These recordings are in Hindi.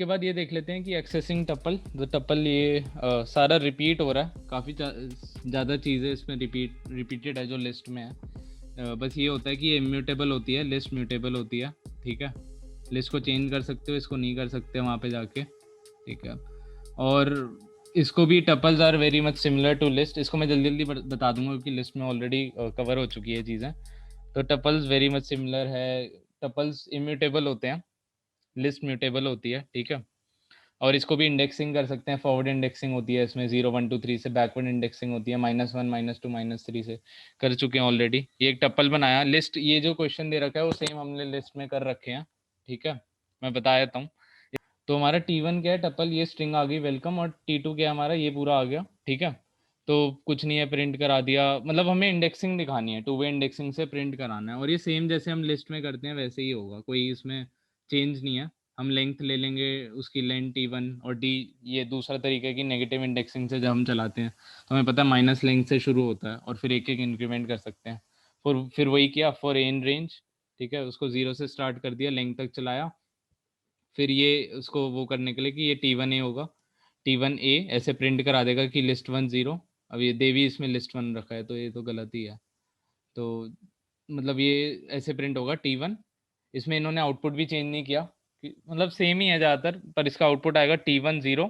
इसके बाद ये देख लेते हैं कि एक्सेसिंग टपल, जो टपल ये सारा रिपीट हो रहा है, काफ़ी ज़्यादा चीज़ें इसमें रिपीटेड है जो लिस्ट में है। बस ये होता है कि ये इम्यूटेबल होती है, लिस्ट म्यूटेबल होती है, ठीक है। लिस्ट को चेंज कर सकते हो, इसको नहीं कर सकते वहाँ पे जाके, ठीक है। और इसको भी tuples are very much similar to list, इसको मैं जल्दी जल्दी बता दूंगा क्योंकि लिस्ट में ऑलरेडी कवर हो चुकी है चीज़ें। तो टपल्स वेरी मच सिमिलर है, टपल्स इम्यूटेबल होते हैं, लिस्ट म्यूटेबल होती है, ठीक है। और इसको भी इंडेक्सिंग कर सकते हैं, फॉरवर्ड इंडेक्सिंग होती है इसमें 0 1 2 3 से, बैकवर्ड इंडेक्सिंग होती है -1 -2 -3 से, कर चुके हैं ऑलरेडी। ये एक टप्पल बनाया, लिस्ट ये जो क्वेश्चन दे रखा है वो सेम हमने लिस्ट में कर रखे हैं, ठीक है। मैं बता देता हूँ। तो हमारा T1 क्या है, टप्पल ये स्ट्रिंग आ गई वेलकम, और T2 क्या है हमारा, ये पूरा आ गया, ठीक है। तो कुछ नहीं है, प्रिंट करा दिया, मतलब हमें इंडेक्सिंग दिखानी है, टू वे इंडेक्सिंग से प्रिंट कराना है। और ये सेम जैसे हम लिस्ट में करते हैं वैसे ही होगा, कोई इसमें चेंज नहीं है। हम लेंथ ले लेंगे उसकी, लेंथ T1 और D, ये दूसरा तरीका है कि नेगेटिव इंडेक्सिंग से जब हम चलाते हैं तो हमें पता है माइनस लेंथ से शुरू होता है और फिर एक एक इंक्रीमेंट कर सकते हैं। फिर वही किया फॉर ए इन रेंज, ठीक है, उसको 0 से स्टार्ट कर दिया, लेंथ तक चलाया। फिर ये उसको वो करने के लिए कि ये T1A होगा, T1A ऐसे प्रिंट करा देगा कि लिस्ट 1 0। अब ये देवी इसमें लिस्ट 1 रखा है तो ये तो गलत ही है। तो मतलब ये ऐसे प्रिंट होगा T1, इसमें इन्होंने आउटपुट भी चेंज नहीं किया, मतलब सेम ही है ज़्यादातर, पर इसका आउटपुट आएगा T1 0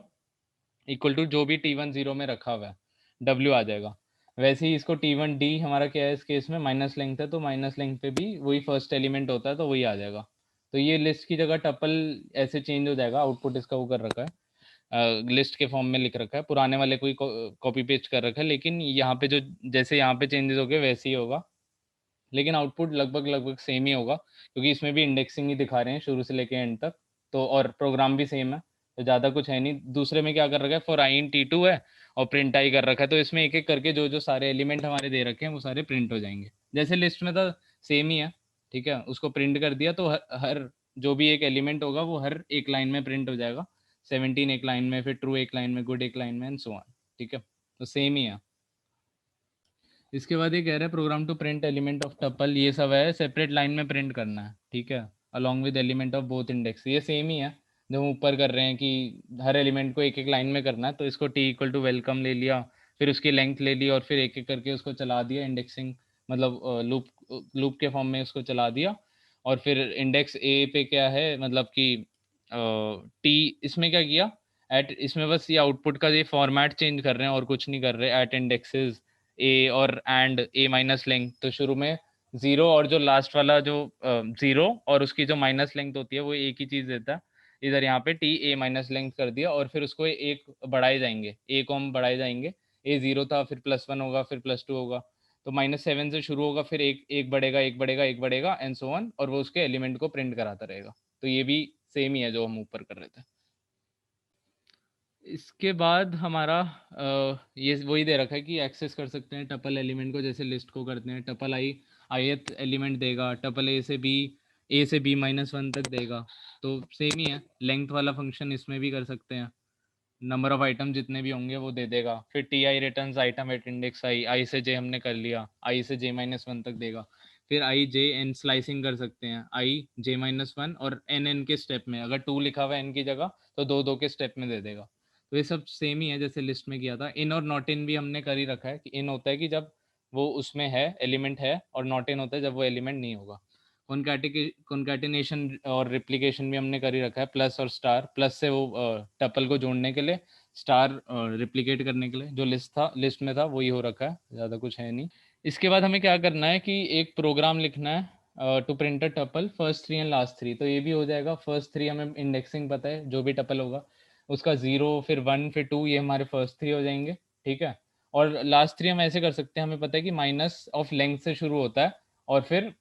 इक्वल टू जो भी T1 0 में रखा हुआ है W आ जाएगा। वैसे ही इसको T1D हमारा क्या है इस केस में, माइनस लेंथ है तो माइनस लेंथ पे भी वही फर्स्ट एलिमेंट होता है तो वही आ जाएगा। तो ये लिस्ट की जगह टपल ऐसे चेंज हो जाएगा, आउटपुट इसका वो कर रखा है, लिस्ट के फॉर्म में लिख रखा है, पुराने वाले कोई कॉपी पेस्ट कर रखा है, लेकिन यहाँ पे जो जैसे यहाँ पे चेंजेस हो गए वैसे ही होगा, लेकिन आउटपुट लगभग लगभग सेम ही होगा क्योंकि इसमें भी इंडेक्सिंग ही दिखा रहे हैं शुरू से लेके एंड तक। तो और प्रोग्राम भी सेम है, तो ज़्यादा कुछ है नहीं। दूसरे में क्या कर रखा है, फॉर आई इन T2 है और प्रिंट आई कर रखा है, तो इसमें एक एक करके जो जो सारे एलिमेंट हमारे दे रखे हैं वो सारे प्रिंट हो जाएंगे, जैसे लिस्ट में था सेम ही है, ठीक है। उसको प्रिंट कर दिया तो हर जो भी एक एलिमेंट होगा वो हर एक लाइन में प्रिंट हो जाएगा, 17 एक लाइन में, फिर ट्रू एक लाइन में, गुड एक लाइन में, एंड सो ऑन, ठीक है। तो सेम ही है। इसके बाद ये कह रहा है program to print element of tuple, ये सब है सेपरेट लाइन में प्रिंट करना है, ठीक है, along with element of both index, ये सेम ही है जो हम ऊपर कर रहे हैं कि हर एलिमेंट को एक एक लाइन में करना है। तो इसको T इक्वल टू वेलकम ले लिया, फिर उसकी लेंथ ले ली और फिर एक एक करके उसको चला दिया इंडेक्सिंग, मतलब लूप के फॉर्म में उसको चला दिया। और फिर इंडेक्स ए पे क्या है, मतलब कि टी इसमें क्या किया, एट इसमें बस ये आउटपुट का ये फॉर्मेट चेंज कर रहे हैं और कुछ नहीं कर रहे, एट इंडेक्सेस ए और एंड ए माइनस लेंथ, तो शुरू में 0 और जो लास्ट वाला जो 0 और उसकी जो माइनस लेंथ होती है वो एक ही चीज़ देता है। इधर यहाँ पे टी ए माइनस लेंथ कर दिया और फिर उसको एक बढ़ाए जाएंगे, ए को हम बढ़ाए जाएंगे, ए 0 था फिर +1 होगा फिर +2 होगा, तो -7 से शुरू होगा, फिर एक एक बढ़ेगा एक बढ़ेगा एक बढ़ेगा एंड सो ऑन, और वो उसके एलिमेंट को प्रिंट कराता रहेगा। तो ये भी सेम ही है जो हम ऊपर कर रहे थे। इसके बाद हमारा ये वही दे रखा है कि एक्सेस कर सकते हैं टपल एलिमेंट को जैसे लिस्ट को करते हैं, टपल आई ith एलिमेंट देगा, टपल ए से बी -1 तक देगा। तो सेम ही है, लेंथ वाला फंक्शन इसमें भी कर सकते हैं, नंबर ऑफ आइटम जितने भी होंगे वो दे देगा। फिर T I return item at index I से जे हमने कर लिया, आई से J-1 तक देगा। फिर आई जे एन स्लाइसिंग कर सकते हैं, आई J-1 और एन एन के स्टेप में, अगर 2 लिखा हुआ है एन की जगह तो दो दो के स्टेप में दे देगा। तो ये सब सेम ही है जैसे लिस्ट में किया था। इन और नॉट इन भी हमने कर ही रखा है कि इन होता है कि जब वो उसमें है एलिमेंट है, और नॉट इन होता है जब वो एलिमेंट नहीं होगा। कॉन्कैटिनेशन और रिप्लिकेशन भी हमने कर ही रखा है, प्लस और स्टार, प्लस से वो टपल को जोड़ने के लिए, स्टार रिप्लिकेट करने के लिए, जो लिस्ट में था वही हो रखा है, ज़्यादा कुछ है नहीं। इसके बाद हमें क्या करना है कि एक प्रोग्राम लिखना है to print a tuple first 3 and last 3। तो ये भी हो जाएगा, फर्स्ट 3 हमें इंडेक्सिंग पता है, जो भी टपल होगा उसका 0 फिर 1 फिर 2, ये हमारे फर्स्ट 3 हो जाएंगे, ठीक है। और लास्ट 3 हम ऐसे कर सकते हैं, हमें पता है कि माइनस ऑफ लेंथ से शुरू होता है और फिर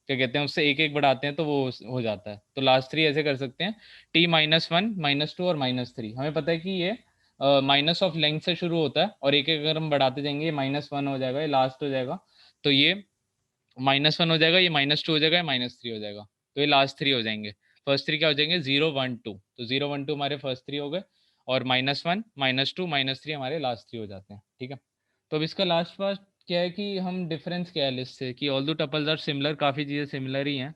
क्या कहते हैं उससे एक एक बढ़ाते हैं तो वो हो जाता है। तो लास्ट 3 ऐसे कर सकते हैं, T-1 -2 और -3, हमें पता है कि ये माइनस ऑफ लेंथ से शुरू होता है और एक एक अगर हम बढ़ाते जाएंगे ये -1 हो जाएगा, ये लास्ट हो जाएगा, तो ये -1 हो जाएगा, ये -2 हो जाएगा, ये -3 हो जाएगा, तो ये लास्ट 3 हो जाएंगे। फर्स्ट 3 क्या हो जाएंगे, 0 1 2, तो 0 1 2 हमारे फर्स्ट 3 हो गए, और -1 -2 -3 हमारे लास्ट 3 हो जाते हैं, ठीक है। तो अब इसका लास्ट पार्ट क्या है कि हम डिफरेंस क्या है लिस्ट से, कि ऑल दो टपल्स आर सिमिलर, काफ़ी चीज़ें सिमिलर ही हैं।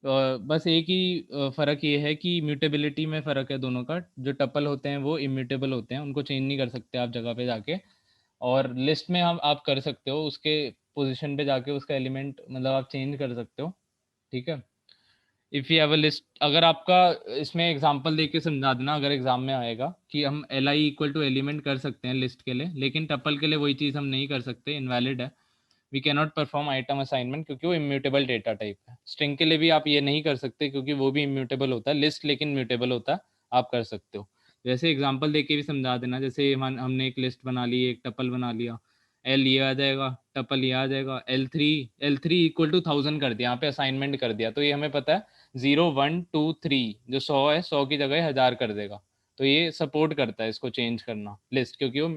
बस एक ही फ़र्क ये है कि म्यूटेबिलिटी में फ़र्क है दोनों का। जो टपल होते हैं वो इम्यूटेबल होते हैं, उनको चेंज नहीं कर सकते आप जगह पे जाके। और लिस्ट में हम आप कर सकते हो, उसके पोजीशन पे जाके उसका एलिमेंट मतलब आप चेंज कर सकते हो, ठीक है। If you have a list, अगर आपका इसमें एग्जांपल देके समझा देना अगर एग्जाम में आएगा कि हम L I equal to element कर सकते हैं लिस्ट के लिए, लेकिन टपल के लिए वही चीज़ हम नहीं कर सकते, इनवैलिड है। We can not perform item assignment क्योंकि वो इम्यूटेबल डेटा टाइप है। स्ट्रिंग के लिए भी आप ये नहीं कर सकते क्योंकि वो भी इम्यूटेबल होता है, लिस्ट लेकिन म्यूटेबल होता है, आप कर सकते हो। जैसे एग्जांपल देके भी समझा देना, जैसे हमने एक लिस्ट बना ली, एक टपल बना लिया, एल ये आ जाएगा, टपल ये आ जाएगा, एल थ्री इक्वल टू 1000 कर दिया, यहाँ पे असाइनमेंट कर दिया, तो ये हमें पता है 0 1 2 3 जो 100 है, 100 की जगह 1000 कर देगा। तो ये सपोर्ट करता है इसको चेंज करना लिस्ट, क्योंकि वो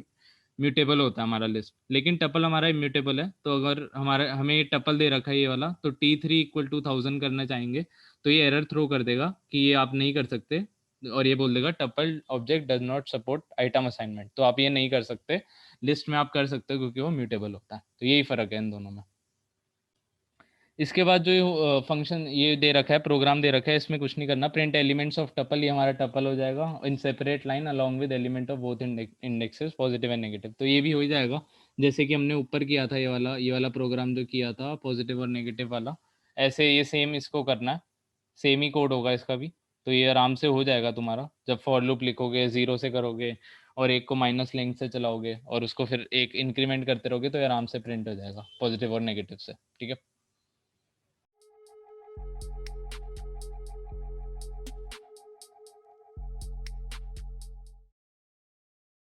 म्यूटेबल होता है हमारा लिस्ट। लेकिन टपल हमारा इम्यूटेबल है, तो अगर हमारा हमें ये टपल दे रखा है ये वाला, तो T3 इक्वल टू 1000 करना चाहेंगे तो ये एरर थ्रो कर देगा कि ये आप नहीं कर सकते, और ये बोल देगा tuple object does not support item assignment. तो आप ये नहीं कर सकते, लिस्ट में आप कर सकते हो क्योंकि वो म्यूटेबल होता है। तो यही फ़र्क है इन दोनों में। इसके बाद जो फंक्शन ये दे रखा है, प्रोग्राम दे रखा है, इसमें कुछ नहीं करना। प्रिंट एलिमेंट्स ऑफ टपल, ये हमारा टपल हो जाएगा in separate line along with element of both indexes positive and negative. तो ये भी हो ही जाएगा जैसे कि हमने ऊपर किया था, ये वाला प्रोग्राम जो किया था पॉजिटिव और नेगेटिव वाला, ऐसे ये सेम इसको करना है, सेम ही कोड होगा इसका भी। तो ये आराम से हो जाएगा तुम्हारा, जब फॉर लूप लिखोगे, ज़ीरो से करोगे और एक को माइनस लेंथ से चलाओगे और उसको फिर एक इंक्रीमेंट करते रहोगे, तो ये आराम से प्रिंट हो जाएगा पॉजिटिव और नेगेटिव से, ठीक है।